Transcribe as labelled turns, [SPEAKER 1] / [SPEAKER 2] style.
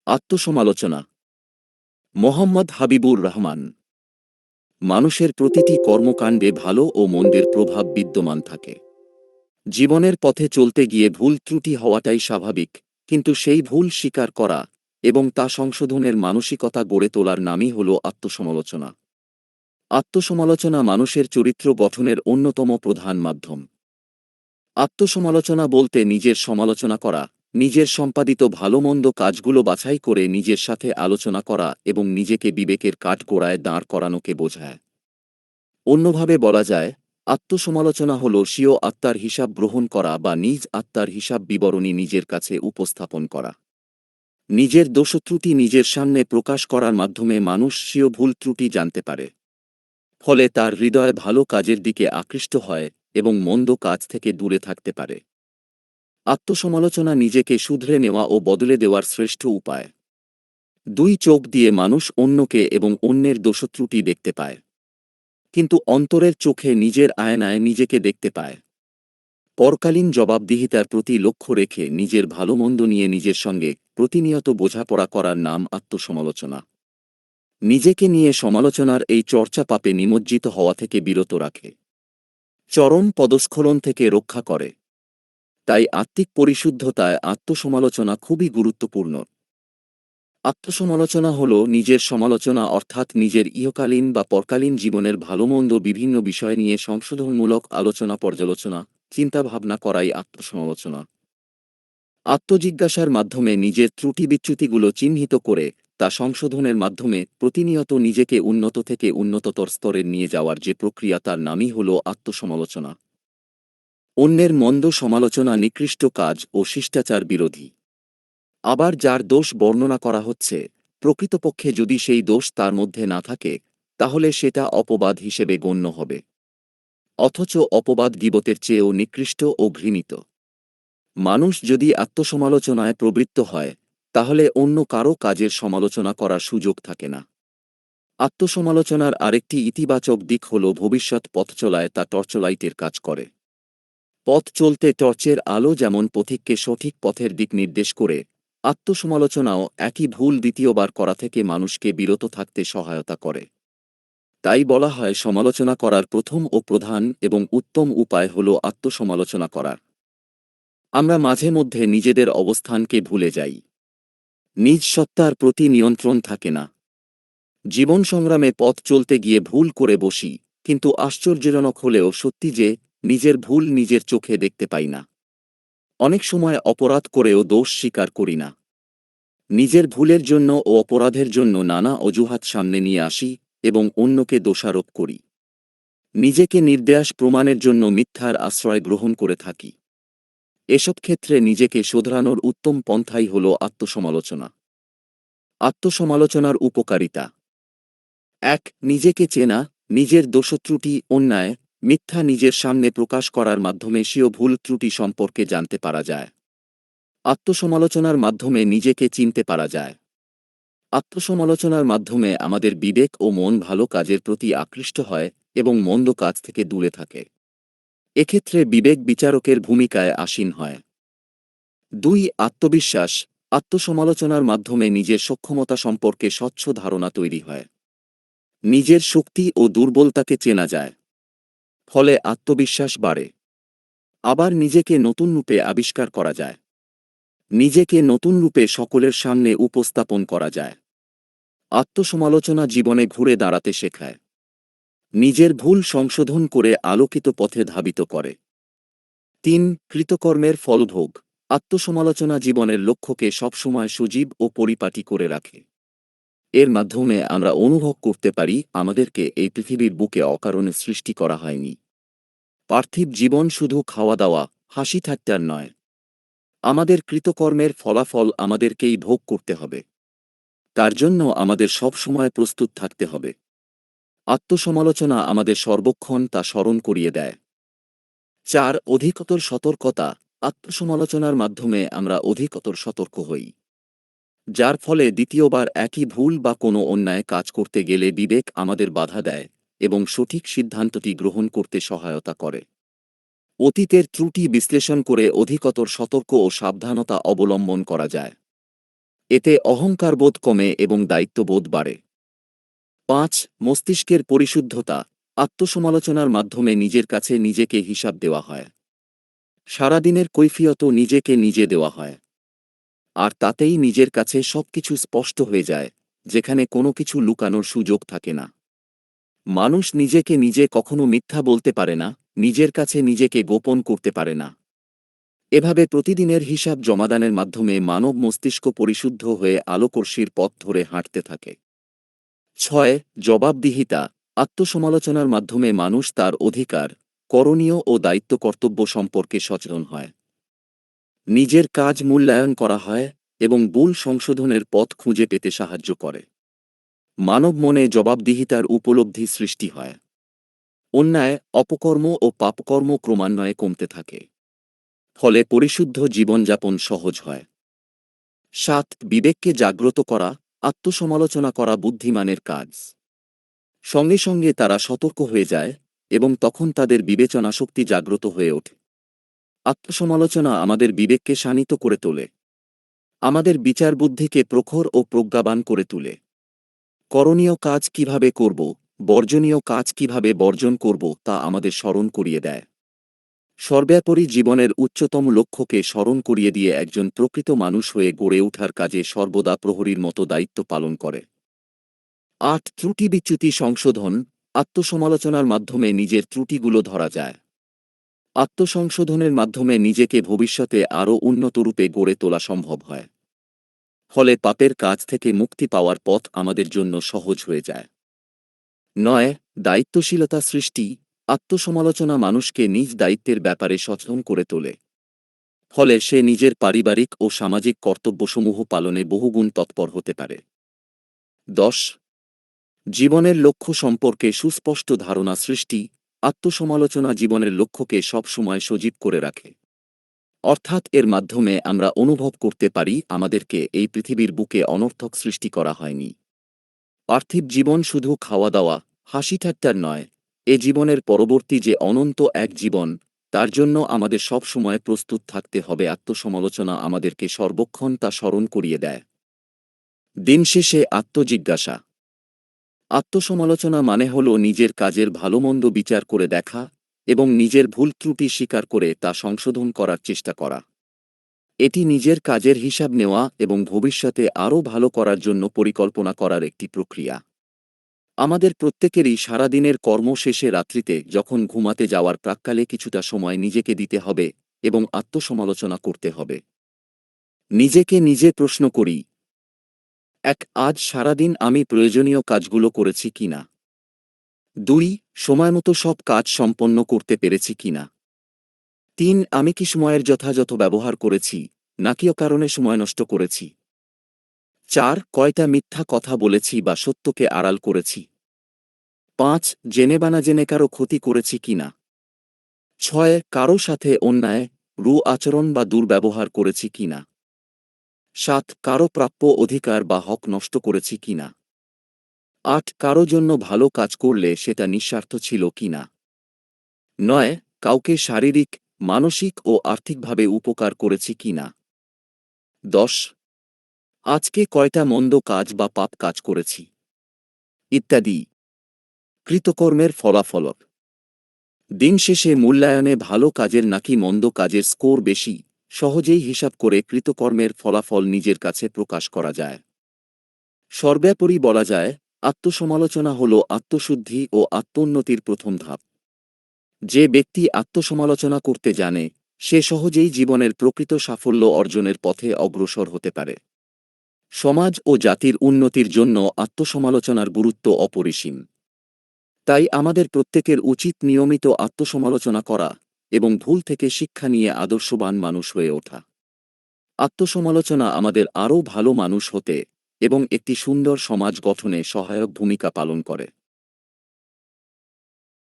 [SPEAKER 1] আত্মসমালোচনা। মোহাম্মদ হাবিবুর রহমান। মানুষের প্রতিটি কর্মকাণ্ডে ভালো ও মন্দের প্রভাব বিদ্যমান থাকে। জীবনের পথে চলতে গিয়ে ভুল ত্রুটি হওয়াটাই স্বাভাবিক, কিন্তু সেই ভুল স্বীকার করা এবং তা সংশোধনের মানসিকতা গড়ে তোলার নামই হল আত্মসমালোচনা। আত্মসমালোচনা মানুষের চরিত্র গঠনের অন্যতম প্রধান মাধ্যম। আত্মসমালোচনা বলতে নিজের সমালোচনা করা, নিজের সম্পাদিত ভালোমন্দ কাজগুলো বাছাই করে নিজের সাথে আলোচনা করা এবং নিজেকে বিবেকের কাঠগড়ায় দাঁড় করানোকে বোঝায়। অন্যভাবে বলা যায়, আত্মসমালোচনা হল স্বীয় আত্মার হিসাব গ্রহণ করা বা নিজ আত্মার হিসাব বিবরণী নিজের কাছে উপস্থাপন করা। নিজের দোষত্রুটি নিজের সামনে প্রকাশ করার মাধ্যমে মানুষ স্বীয় ভুল ত্রুটি জানতে পারে। ফলে তার হৃদয় ভালো কাজের দিকে আকৃষ্ট হয় এবং মন্দ কাজ থেকে দূরে থাকতে পারে। আত্মসমালোচনা নিজেকে শুধরে নেওয়া ও বদলে দেওয়ার শ্রেষ্ঠ উপায়। দুই চোখ দিয়ে মানুষ অন্যকে এবং অন্যের দোষত্রুটি দেখতে পায়, কিন্তু অন্তরের চোখে নিজের আয়নায় নিজেকে দেখতে পায়। পরকালীন জবাবদিহিতার প্রতি লক্ষ্য রেখে নিজের ভালোমন্দ নিয়ে নিজের সঙ্গে প্রতিনিয়ত বোঝাপড়া করার নাম আত্মসমালোচনা। নিজেকে নিয়ে সমালোচনার এই চর্চা পাপে নিমজ্জিত হওয়া থেকে বিরত রাখে, চরম পদস্খলন থেকে রক্ষা করে। তাই আত্মিক পরিশুদ্ধতায় আত্মসমালোচনা খুবই গুরুত্বপূর্ণ। আত্মসমালোচনা হল নিজের সমালোচনা, অর্থাৎ নিজের ইহকালীন বা পরকালীন জীবনের ভালোমন্দ বিভিন্ন বিষয় নিয়ে সংশোধনমূলক আলোচনা, পর্যালোচনা, চিন্তাভাবনা করাই আত্মসমালোচনা। আত্মজিজ্ঞাসার মাধ্যমে নিজের ত্রুটি বিচ্যুতিগুলো চিহ্নিত করে তা সংশোধনের মাধ্যমে প্রতিনিয়ত নিজেকে উন্নত থেকে উন্নততর স্তরে নিয়ে যাওয়ার যে প্রক্রিয়া, তার নামই হল আত্মসমালোচনা। অন্যের মন্দ সমালোচনা নিকৃষ্ট কাজ ও শিষ্টাচার বিরোধী। আবার যার দোষ বর্ণনা করা হচ্ছে, প্রকৃতপক্ষে যদি সেই দোষ তার মধ্যে না থাকে, তাহলে সেটা অপবাদ হিসেবে গণ্য হবে। অথচ অপবাদ গীবতের চেয়েও নিকৃষ্ট ও ঘৃণিত। মানুষ যদি আত্মসমালোচনায় প্রবৃত্ত হয়, তাহলে অন্য কারো কাজের সমালোচনা করার সুযোগ থাকে না। আত্মসমালোচনার আরেকটি ইতিবাচক দিক হল ভবিষ্যৎ পথচলায় তা টর্চলাইটের কাজ করে। পথ চলতে টর্চের আলো যেমন পথিককে সঠিক পথের দিক নির্দেশ করে, আত্মসমালোচনাও একই ভুল দ্বিতীয়বার করা থেকে মানুষকে বিরত থাকতে সহায়তা করে। তাই বলা হয়, সমালোচনা করার প্রথম ও প্রধান এবং উত্তম উপায় হল আত্মসমালোচনা করা। আমরা মাঝে মধ্যে নিজেদের অবস্থানকে ভুলে যাই। নিজ সত্তার প্রতি নিয়ন্ত্রণ থাকে না। জীবন সংগ্রামে পথ চলতে গিয়ে ভুল করে বসি, কিন্তু আশ্চর্যজনক হলেও সত্যি যে নিজের ভুল নিজের চোখে দেখতে পাই না। অনেক সময় অপরাধ করেও দোষ স্বীকার করি না। নিজের ভুলের জন্য ও অপরাধের জন্য নানা অজুহাত সামনে নিয়ে আসি এবং অন্যকে দোষারোপ করি। নিজেকে নির্দোষ প্রমাণের জন্য মিথ্যার আশ্রয় গ্রহণ করে থাকি। এসব ক্ষেত্রে নিজেকে শোধরানোর উত্তম পন্থাই হল আত্মসমালোচনা। আত্মসমালোচনার উপকারিতা: ১. নিজেকে চেনা। নিজের দোষত্রুটি, অন্যায়, মিথ্যা নিজের সামনে প্রকাশ করার মাধ্যমে স্বীয় ভুল ত্রুটি সম্পর্কে জানতে পারা যায়। আত্মসমালোচনার মাধ্যমে নিজেকে চিনতে পারা যায়। আত্মসমালোচনার মাধ্যমে আমাদের বিবেক ও মন ভালো কাজের প্রতি আকৃষ্ট হয় এবং মন্দ কাজ থেকে দূরে থাকে। এক্ষেত্রে বিবেক বিচারকের ভূমিকায় আসীন হয়। ২. আত্মবিশ্বাস। আত্মসমালোচনার মাধ্যমে নিজের সক্ষমতা সম্পর্কে স্বচ্ছ ধারণা তৈরি হয়। নিজের শক্তি ও দুর্বলতাকে চেনা যায়। ফলে আত্মবিশ্বাস বাড়ে। আবার নিজেকে নতুন রূপে আবিষ্কার করা যায়। নিজেকে নতুন রূপে সকলের সামনে উপস্থাপন করা যায়। আত্মসমালোচনা জীবনে ঘুরে দাঁড়াতে শেখায়। নিজের ভুল সংশোধন করে আলোকিত পথে ধাবিত করে। ৩. কৃতকর্মের ফলভোগ। আত্মসমালোচনা জীবনের লক্ষ্যকে সবসময় সজীব ও পরিপাটি করে রাখে। এর মাধ্যমে আমরা অনুভব করতে পারি, আমাদেরকে এই পৃথিবীর বুকে অকারণে সৃষ্টি করা হয়নি। পার্থিব জীবন শুধু খাওয়া দাওয়া, হাসি ঠাট্টার নয়। আমাদের কৃতকর্মের ফলাফল আমাদেরকেই ভোগ করতে হবে। তার জন্য আমাদের সব সময় প্রস্তুত থাকতে হবে। আত্মসমালোচনা আমাদের সর্বক্ষণ তা স্মরণ করিয়ে দেয়। ৪. অধিকতর সতর্কতা। আত্মসমালোচনার মাধ্যমে আমরা অধিকতর সতর্ক হই, যার ফলে দ্বিতীয়বার একই ভুল বা কোনো অন্যায় কাজ করতে গেলে বিবেক আমাদের বাধা দেয় এবং সঠিক সিদ্ধান্তটি গ্রহণ করতে সহায়তা করে। অতীতের ত্রুটি বিশ্লেষণ করে অধিকতর সতর্ক ও সাবধানতা অবলম্বন করা যায়। এতে অহংকারবোধ কমে এবং দায়িত্ববোধ বাড়ে। 5. মস্তিষ্কের পরিশুদ্ধতা। আত্মসমালোচনার মাধ্যমে নিজের কাছে নিজেকে হিসাব দেওয়া হয়। সারাদিনের কৈফিয়ত নিজেকে নিজে দেওয়া হয়, আর তাতেই নিজের কাছে সবকিছু স্পষ্ট হয়ে যায়, যেখানে কোনো কিছু লুকানোর সুযোগ থাকে না। মানুষ নিজেকে নিজে কখনো মিথ্যা বলতে পারে না, নিজের কাছে নিজেকে গোপন করতে পারে না। এভাবে প্রতিদিনের হিসাব জমাদানের মাধ্যমে মানব মস্তিষ্ক পরিশুদ্ধ হয়ে আলোকর্ষীর পথ ধরে হাঁটতে থাকে। 6. জবাবদিহিতা। আত্মসমালোচনার মাধ্যমে মানুষ তার অধিকার, করণীয় ও দায়িত্ব কর্তব্য সম্পর্কে সচেতন হয়। নিজের কাজ মূল্যায়ন করা হয় এবং ভুল সংশোধনের পথ খুঁজে পেতে সাহায্য করে। মানব মনে জবাবদিহিতার উপলব্ধি সৃষ্টি হয়। অন্যায়, অপকর্ম ও পাপকর্ম ক্রমান্বয়ে কমতে থাকে। ফলে পরিশুদ্ধ জীবনযাপন সহজ হয়। 7. বিবেককে জাগ্রত করা। আত্মসমালোচনা করা বুদ্ধিমানের কাজ। সঙ্গে সঙ্গে তারা সতর্ক হয়ে যায় এবং তখন তাদের বিবেচনা শক্তি জাগ্রত হয়ে ওঠে। আত্মসমালোচনা আমাদের বিবেককে শানিত করে তোলে, আমাদের বিচার বুদ্ধিকে প্রখর ও প্রজ্ঞাবান করে তোলে। করণীয় কাজ কিভাবে করব, বর্জনীয় কাজ কিভাবে বর্জন করব তা আমাদের স্মরণ করিয়ে দেয়। সর্বোপরি জীবনের উচ্চতম লক্ষ্যকে স্মরণ করিয়ে দিয়ে একজন প্রকৃত মানুষ হয়ে গড়ে ওঠার কাজে সর্বদা প্রহরীর মতো দায়িত্ব পালন করে। 8. ত্রুটি বিচ্যুতি সংশোধন। আত্মসমালোচনার মাধ্যমে নিজের ত্রুটিগুলো ধরা যায়। আত্মসংশোধনের মাধ্যমে নিজেকে ভবিষ্যতে আরও উন্নত রূপে গড়ে তোলা সম্ভব হয়। ফলে পাপের কাজ থেকে মুক্তি পাওয়ার পথ আমাদের জন্য সহজ হয়ে যায়। 9. দায়িত্বশীলতা সৃষ্টি। আত্মসমালোচনা মানুষকে নিজ দায়িত্বের ব্যাপারে সচেতন করে তোলে। ফলে সে নিজের পারিবারিক ও সামাজিক কর্তব্যসমূহ পালনে বহুগুণ তৎপর হতে পারে। 10. জীবনের লক্ষ্য সম্পর্কে সুস্পষ্ট ধারণা সৃষ্টি। আত্মসমালোচনা জীবনের লক্ষ্যকে সবসময় সজীব করে রাখে। অর্থাৎ এর মাধ্যমে আমরা অনুভব করতে পারি আমাদেরকে এই পৃথিবীর বুকে অনর্থক সৃষ্টি করা হয়নি। পার্থিব জীবন শুধু খাওয়া দাওয়া, হাসি ঠাট্টার নয়, এ জীবনের পরবর্তী যে অনন্ত এক জীবন, তার জন্য আমাদের সব সময় প্রস্তুত থাকতে হবে। আত্মসমালোচনা আমাদেরকে সর্বক্ষণ তা স্মরণ করিয়ে দেয়। দিন শেষে আত্মজিজ্ঞাসা। আত্মসমালোচনা মানে হল নিজের কাজের ভালোমন্দ বিচার করে দেখা এবং নিজের ভুল ত্রুটি স্বীকার করে তা সংশোধন করার চেষ্টা করা। এটি নিজের কাজের হিসাব নেওয়া এবং ভবিষ্যতে আরও ভালো করার জন্য পরিকল্পনা করার একটি প্রক্রিয়া। আমাদের প্রত্যেকেরই সারাদিনের কর্ম শেষে রাত্রিতে যখন ঘুমাতে যাওয়ার প্রাক্কালে কিছুটা সময় নিজেকে দিতে হবে এবং আত্মসমালোচনা করতে হবে। নিজেকে নিজে প্রশ্ন করি, 1. আজ সারাদিন আমি প্রয়োজনীয় কাজগুলো করেছি কিনা? 2. সময়মতো সব কাজ সম্পন্ন করতে পেরেছি কিনা? 3. আমি কি সময়ের যথাযথ ব্যবহার করেছি, নাকি অকারণে সময় নষ্ট করেছি? 4. কয়টা মিথ্যা কথা বলেছি বা সত্যকে আড়াল করেছি? 5. জেনে বা না জেনে কারো ক্ষতি করেছি কিনা? 6. কারো সাথে অন্যায়, আচরণ বা দুর্ব্যবহার করেছি কিনা? 7. কারো প্রাপ্য অধিকার বা হক নষ্ট করেছি কিনা? 8. কারো জন্য ভালো কাজ করলে সেটা নিঃস্বার্থ ছিল কিনা? 9. কাউকে শারীরিক, মানসিক ও আর্থিকভাবে উপকার করেছি কিনা? 10. আজকে কয়টা মন্দ কাজ বা পাপ কাজ করেছি? ইত্যাদি। কৃতকর্মের ফলাফল। দিন শেষে মূল্যায়নে ভালো কাজের নাকি মন্দ কাজের স্কোর বেশি, সহজেই হিসাব করে কৃতকর্মের ফলাফল নিজের কাছে প্রকাশ করা যায়। সর্বোপরি বলা যায়, আত্মসমালোচনা হল আত্মশুদ্ধি ও আত্মোন্নতির প্রথম ধাপ। যে ব্যক্তি আত্মসমালোচনা করতে জানে, সে সহজেই জীবনের প্রকৃত সাফল্য অর্জনের পথে অগ্রসর হতে পারে। সমাজ ও জাতির উন্নতির জন্য আত্মসমালোচনার গুরুত্ব অপরিসীম। তাই আমাদের প্রত্যেকের উচিত নিয়মিত আত্মসমালোচনা করা এবং ভুল থেকে শিক্ষা নিয়ে আদর্শবান মানুষ হয়ে ওঠা। আত্মসমালোচনা আমাদের আরও ভালো মানুষ হতে এবং একটি সুন্দর সমাজ গঠনে সহায়ক ভূমিকা পালন করে।